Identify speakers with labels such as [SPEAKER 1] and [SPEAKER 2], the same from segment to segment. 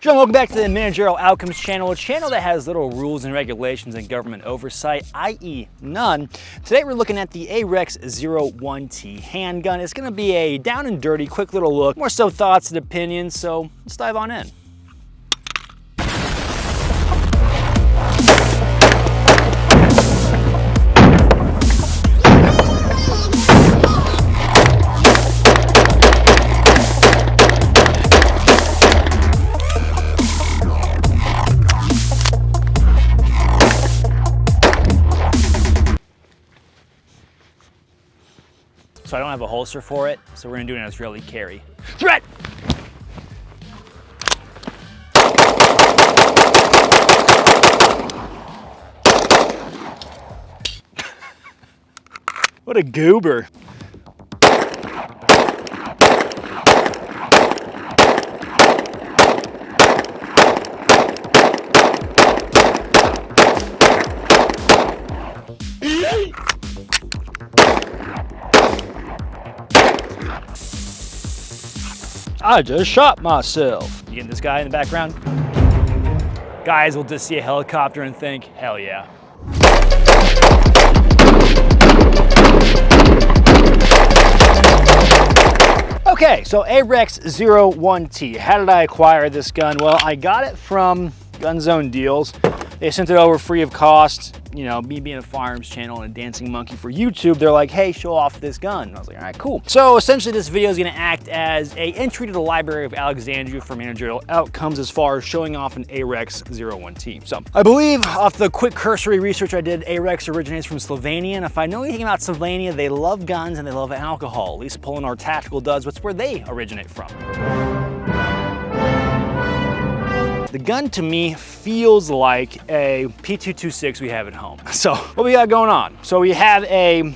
[SPEAKER 1] John, welcome back to the Managerial Outcomes channel, a channel that has little rules and regulations and government oversight, i.e. none. Today we're looking at the Arex 01T handgun. It's gonna be a down and dirty, quick little look, more so thoughts and opinions, so let's dive on in. So I don't have a holster for it, so we're gonna do an Israeli carry. Threat! What a goober. I just shot myself. You getting this guy in the background? Guys will just see a helicopter and think, hell yeah. Okay, so Arex 01T. How did I acquire this gun? Well, I got it from Gun Zone Deals. They sent it over free of cost. You know, me being a firearms channel and a dancing monkey for YouTube, they're like, hey, show off this gun. And I was like, all right, cool. So essentially this video is gonna act as an entry to the Library of Alexandria for Managerial Outcomes as far as showing off an Arex 01T. So I believe off the quick cursory research I did, Arex originates from Slovenia. And if I know anything about Slovenia, they love guns and they love alcohol. At least Poland Our Tactical does. That's where they originate from. The gun to me feels like a P226 we have at home. So what we got going on? So we have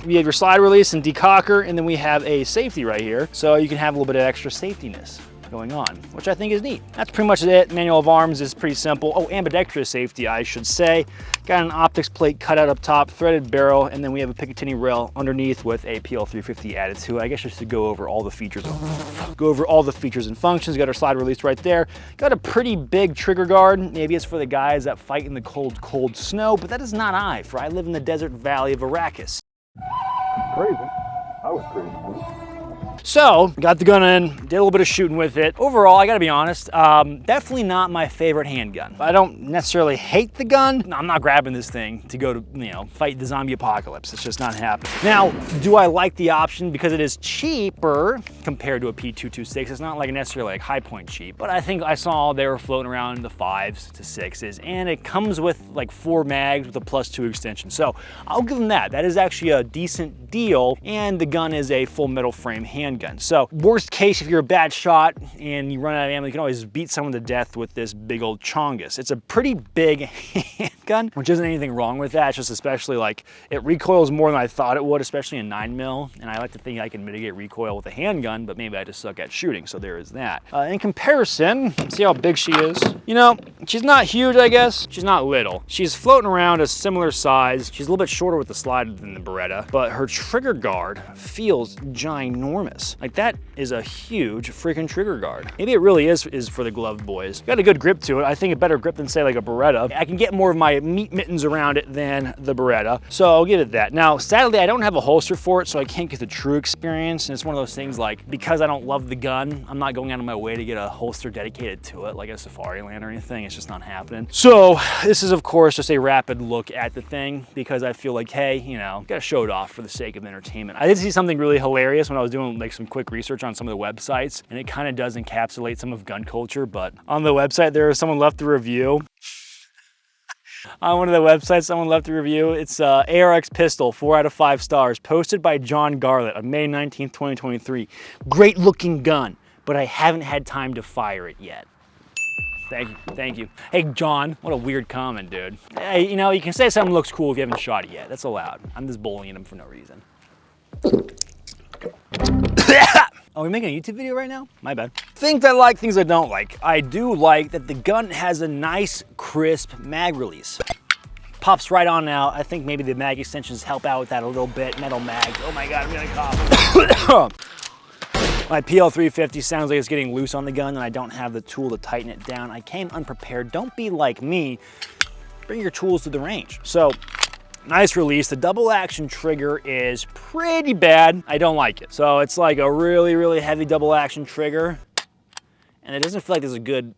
[SPEAKER 1] your slide release and decocker, and then we have a safety right here. So you can have a little bit of extra safetyness going on, which I think is neat. That's pretty much it. Manual of arms is pretty simple. Oh, ambidextrous safety, I should say. Got an optics plate cut out up top, threaded barrel, and then we have a Picatinny rail underneath with a PL350 added to it. I guess just to go over all the features. And functions. Got our slide release right there. Got a pretty big trigger guard. Maybe it's for the guys that fight in the cold, cold snow, but that is not I, for I live in the desert valley of Arex.
[SPEAKER 2] Crazy. I was crazy.
[SPEAKER 1] So, got the gun in, did a little bit of shooting with it. Overall, I gotta be honest, definitely not my favorite handgun. I don't necessarily hate the gun. No, I'm not grabbing this thing to go to, you know, fight the zombie apocalypse. It's just not happening. Now, do I like the option because it is cheaper compared to a P226? It's not like necessarily like high point cheap, but I think I saw they were floating around in the 5s to 6s, and it comes with like 4 mags with a +2 extension. So I'll give them that. That is actually a decent deal, and the gun is a full metal frame handgun. So worst case, if you're a bad shot and you run out of ammo, you can always beat someone to death with this big old chongus. It's a pretty big handgun, which isn't anything wrong with that. It's just especially like it recoils more than I thought it would, especially in 9mm. And I like to think I can mitigate recoil with a handgun, but maybe I just suck at shooting. So there is that. In comparison, see how big she is. You know, she's not huge, I guess. She's not little. She's floating around a similar size. She's a little bit shorter with the slide than the Beretta, but her trigger guard feels ginormous. Like that is a huge freaking trigger guard. Maybe it really is for the gloved boys. Got a good grip to it. I think a better grip than say like a Beretta. I can get more of my meat mittens around it than the Beretta. So I'll give it that. Now, sadly, I don't have a holster for it, so I can't get the true experience. And it's one of those things like, because I don't love the gun, I'm not going out of my way to get a holster dedicated to it, like a Safari Land or anything. It's just not happening. So this is of course just a rapid look at the thing because I feel like, hey, you know, gotta show it off for the sake of entertainment. I did see something really hilarious when I was doing like some quick research on some of the websites, and it kind of does encapsulate some of gun culture, but on the website there was someone left a review. On one of the websites, someone left a review. It's Arex pistol, 4 out of 5 stars, posted by John Garlett on May 19th, 2023. Great looking gun, but I haven't had time to fire it yet. Thank you. Hey, John, what a weird comment, dude. Hey, you know, you can say something looks cool if you haven't shot it yet. That's allowed. I'm just bullying him for no reason. Are we making a YouTube video right now? My bad. Things I like, things I don't like. I do like that the gun has a nice, crisp mag release. Pops right on out. I think maybe the mag extensions help out with that a little bit. Metal mags. Oh my God, I'm gonna cough. My PL350 sounds like it's getting loose on the gun and I don't have the tool to tighten it down. I came unprepared. Don't be like me. Bring your tools to the range. So, nice release. The double action trigger is pretty bad. I don't like it. So it's like a really, really heavy double action trigger. And it doesn't feel like there's a good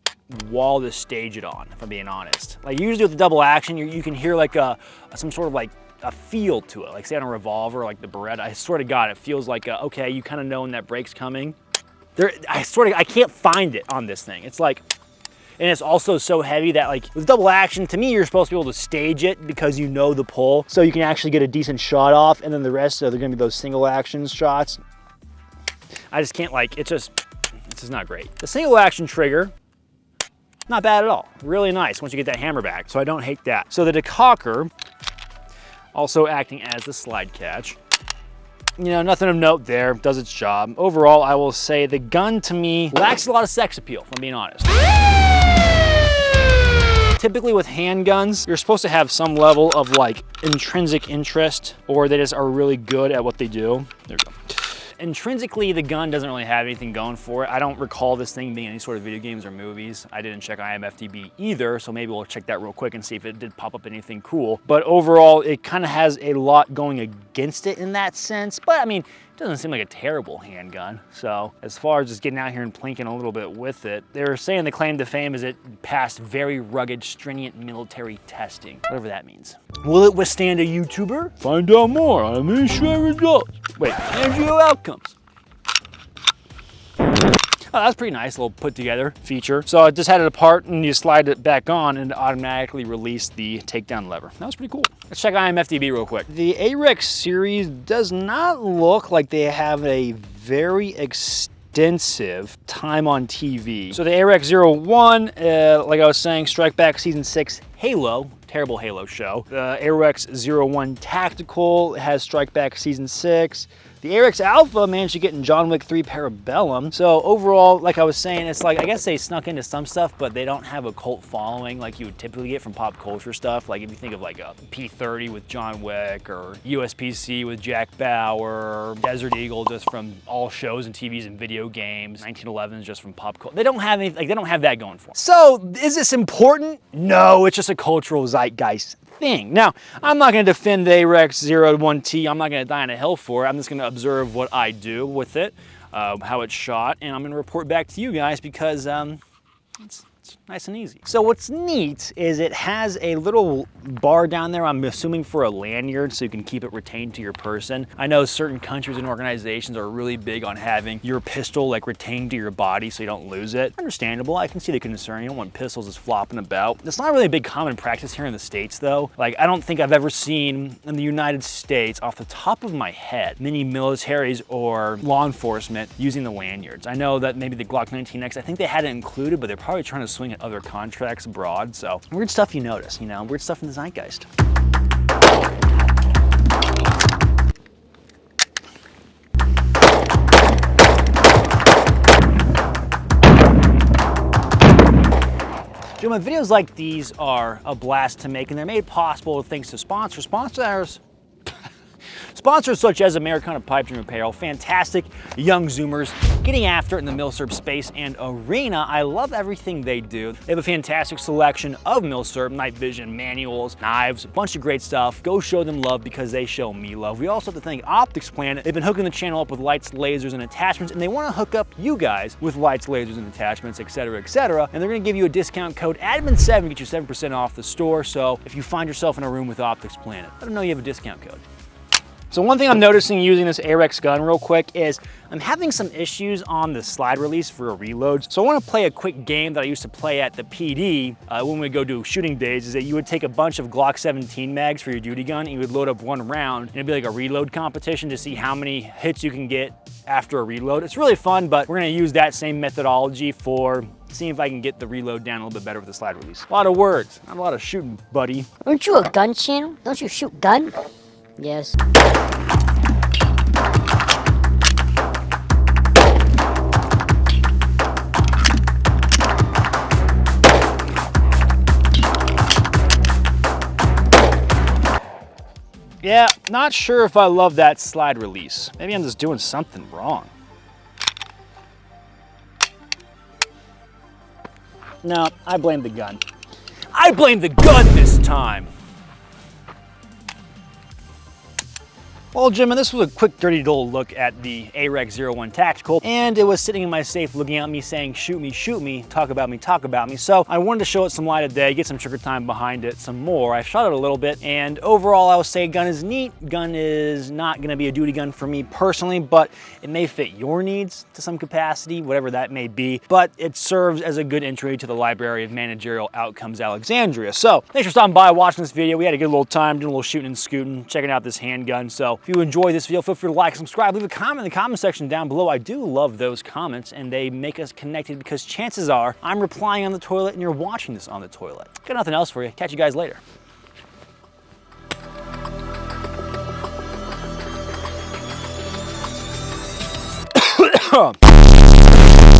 [SPEAKER 1] wall to stage it on, if I'm being honest. Like usually with the double action, you can hear like some sort of like a feel to it. Like say on a revolver, like the Beretta, I swear to God, it feels like, okay, you kind of know when that break's coming. I can't find it on this thing. It's like, and it's also so heavy that like with double action, to me, you're supposed to be able to stage it because you know the pull. So you can actually get a decent shot off and then the rest, they're gonna be those single action shots. I just can't like, it's just not great. The single action trigger, not bad at all. Really nice once you get that hammer back. So I don't hate that. So the decocker, also acting as the slide catch. You know, nothing of note there, does its job. Overall, I will say the gun to me lacks a lot of sex appeal, if I'm being honest. Typically with handguns, you're supposed to have some level of like intrinsic interest or they just are really good at what they do. There we go. Intrinsically, the gun doesn't really have anything going for it. I don't recall this thing being any sort of video games or movies. I didn't check IMFDB either, so maybe we'll check that real quick and see if it did pop up anything cool. But overall, it kind of has a lot going against it in that sense. But I mean, it doesn't seem like a terrible handgun. So as far as just getting out here and plinking a little bit with it, they're saying the claim to fame is it passed very rugged, stringent military testing, whatever that means. Will it withstand a YouTuber? Find out more on administrative results. Wait, managerial outcomes. Oh, that's pretty nice, little put together feature. So I just had it apart and you slide it back on and it automatically released the takedown lever. That was pretty cool. Let's check IMFDB real quick. The Arex series does not look like they have a very extensive time on TV. So the Arex 01, like I was saying, Strike Back Season 6 Halo, terrible Halo show. The Arex 01 Tactical has Strike Back Season 6. The Arex Alpha managed to get in John Wick 3 Parabellum. So overall, like I was saying, it's like, I guess they snuck into some stuff, but they don't have a cult following like you would typically get from pop culture stuff. Like if you think of like a P-30 with John Wick or USPC with Jack Bauer, or Desert Eagle just from all shows and TVs and video games, 1911s just from pop culture. They don't have anything, like they don't have that going for them. So is this important? No, it's just a cultural zeitgeist thing. Now, I'm not going to defend the Arex 01T. I'm not going to die on a hill for it. I'm just going to observe what I do with it, how it's shot, and I'm going to report back to you guys because it's nice and easy. So what's neat is it has a little bar down there, I'm assuming for a lanyard, so you can keep it retained to your person. I know certain countries and organizations are really big on having your pistol like retained to your body so you don't lose it. Understandable, I can see the concern. You don't want pistols just flopping about. It's not really a big common practice here in the States though. Like I don't think I've ever seen in the United States, off the top of my head, many militaries or law enforcement using the lanyards. I know that maybe the Glock 19X, I think they had it included, but they're probably trying to swing at other contracts abroad. So weird stuff you notice, you know, weird stuff in the zeitgeist. Gentlemen, videos like these are a blast to make and they're made possible thanks to sponsors such as Americana Pipes and Apparel, fantastic young Zoomers getting after it in the milsurp space and arena. I love everything they do. They have a fantastic selection of milsurp, night vision, manuals, knives, a bunch of great stuff. Go show them love because they show me love. We also have to thank Optics Planet. They've been hooking the channel up with lights, lasers, and attachments, and they want to hook up you guys with lights, lasers, and attachments, etc., etc. And they're going to give you a discount code admin7 to get you 7% off the store. So if you find yourself in a room with Optics Planet, let them know you have a discount code. So one thing I'm noticing using this Arex gun real quick is I'm having some issues on the slide release for a reload. So I want to play a quick game that I used to play at the PD when we go do shooting days, is that you would take a bunch of Glock 17 mags for your duty gun and you would load up one round and it'd be like a reload competition to see how many hits you can get after a reload. It's really fun, but we're going to use that same methodology for seeing if I can get the reload down a little bit better with the slide release. A lot of words, not a lot of shooting, buddy.
[SPEAKER 3] Aren't you a gun channel? Don't you shoot gun? Yes.
[SPEAKER 1] Yeah, not sure if I love that slide release. Maybe I'm just doing something wrong. No, I blame the gun. I blame the gun this time. Well, gentlemen, this was a quick, dirty little look at the Arex 01 Tactical, and it was sitting in my safe looking at me saying, shoot me, talk about me, talk about me. So I wanted to show it some light of day, get some trigger time behind it some more. I shot it a little bit, and overall I would say gun is neat. Gun is not gonna be a duty gun for me personally, but it may fit your needs to some capacity, whatever that may be, but it serves as a good entry to the library of managerial outcomes Alexandria. So thanks for stopping by, watching this video. We had a good little time doing a little shooting and scooting, checking out this handgun. So if you enjoy this video, feel free to like, subscribe, leave a comment in the comment section down below. I do love those comments, and they make us connected because chances are I'm replying on the toilet and you're watching this on the toilet. Got nothing else for you. Catch you guys later.